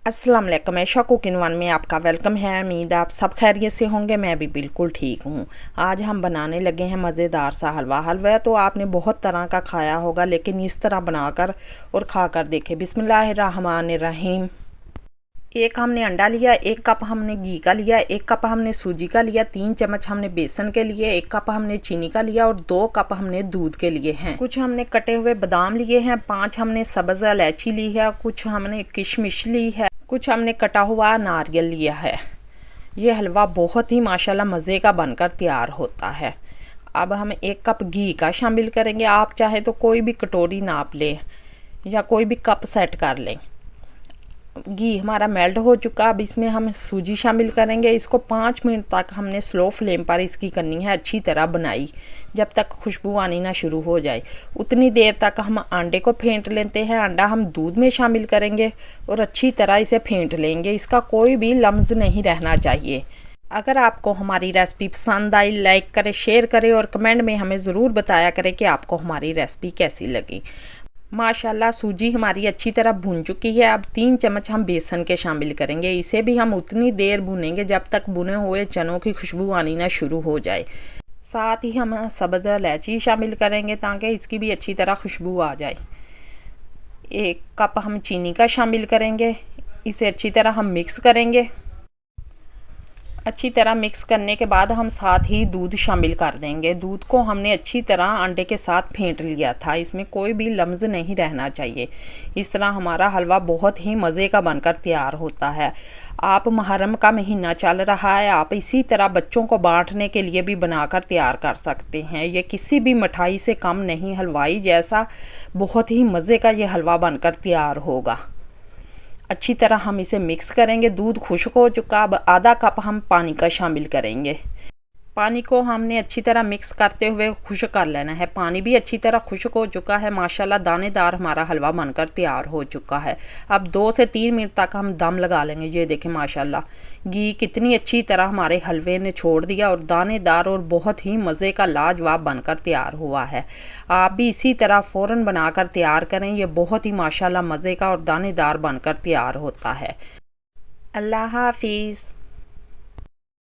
अस्सलाम वालेकुम। ऐशा cooking one में आपका वेलकम है। उम्मीद आप सब खैरियत से होंगे। मैं भी बिल्कुल ठीक हूँ। आज हम बनाने लगे हैं मज़ेदार सा हलवा। हलवा तो आपने बहुत तरह का खाया होगा, लेकिन इस तरह बनाकर और खाकर देखे। बिस्मिल्लाहिर्रहमानिर्रहीम। एक हमने अंडा लिया, 1 कप हमने घी का लिया, 1 कप हमने सूजी का लिया, 3 चम्मच हमने बेसन के लिए, 1 कप हमने चीनी का लिया और 2 कप हमने दूध के लिए हैं। कुछ हमने कटे हुए बादाम लिए हैं, 5 हमने सब्ज़ इलायची ली है, कुछ हमने किशमिश ली है, कुछ हमने कटा हुआ नारियल लिया है। ये हलवा बहुत ही माशाल्लाह मज़े का बनकर तैयार होता है। अब हम 1 कप घी का शामिल करेंगे। आप चाहे तो कोई भी कटोरी नाप लें या कोई भी कप सेट कर लें। घी हमारा मेल्ट हो चुका। अब इसमें हम सूजी शामिल करेंगे। इसको 5 मिनट तक हमने स्लो फ्लेम पर इसकी करनी है अच्छी तरह बनाई, जब तक खुशबू आनी ना शुरू हो जाए। उतनी देर तक हम अंडे को फेंट लेते हैं। अंडा हम दूध में शामिल करेंगे और अच्छी तरह इसे फेंट लेंगे। इसका कोई भी लम्स नहीं रहना चाहिए। अगर आपको हमारी रेसिपी पसंद आई, लाइक करें, शेयर करें और कमेंट में हमें ज़रूर बताया करें कि आपको हमारी रेसिपी कैसी लगी। माशाल्लाह सूजी हमारी अच्छी तरह भून चुकी है। अब 3 चम्मच हम बेसन के शामिल करेंगे। इसे भी हम उतनी देर भूनेंगे जब तक भुने हुए चनों की खुशबू आनी ना शुरू हो जाए। साथ ही हम सब्ज़ इलायची शामिल करेंगे ताकि इसकी भी अच्छी तरह खुशबू आ जाए। 1 कप हम चीनी का शामिल करेंगे। इसे अच्छी तरह हम मिक्स करेंगे। अच्छी तरह मिक्स करने के बाद हम साथ ही दूध शामिल कर देंगे। दूध को हमने अच्छी तरह अंडे के साथ फेंट लिया था। इसमें कोई भी लम्स नहीं रहना चाहिए। इस तरह हमारा हलवा बहुत ही मज़े का बनकर तैयार होता है। आप मुहर्रम का महीना चल रहा है, आप इसी तरह बच्चों को बांटने के लिए भी बनाकर तैयार कर सकते हैं। ये किसी भी मिठाई से कम नहीं, हलवाई जैसा बहुत ही मज़े का ये हलवा बनकर तैयार होगा। अच्छी तरह हम इसे मिक्स करेंगे। दूध खुश्क हो चुका। अब आधा कप हम पानी का शामिल करेंगे। पानी को हमने अच्छी तरह मिक्स करते हुए खुश्क कर लेना है। पानी भी अच्छी तरह खुश्क हो चुका है। माशाल्लाह दानेदार हमारा हलवा बनकर तैयार हो चुका है। अब 2 से 3 मिनट तक हम दम लगा लेंगे। ये देखें माशाल्लाह घी कितनी अच्छी तरह हमारे हलवे ने छोड़ दिया और दानेदार और बहुत ही मज़े का लाजवाब बनकर तैयार हुआ है। आप भी इसी तरह फ़ौरन बनाकर तैयार करें। ये बहुत ही माशाल्लाह मज़े का और दानेदार बनकर तैयार होता है। अल्लाह हाफिज़।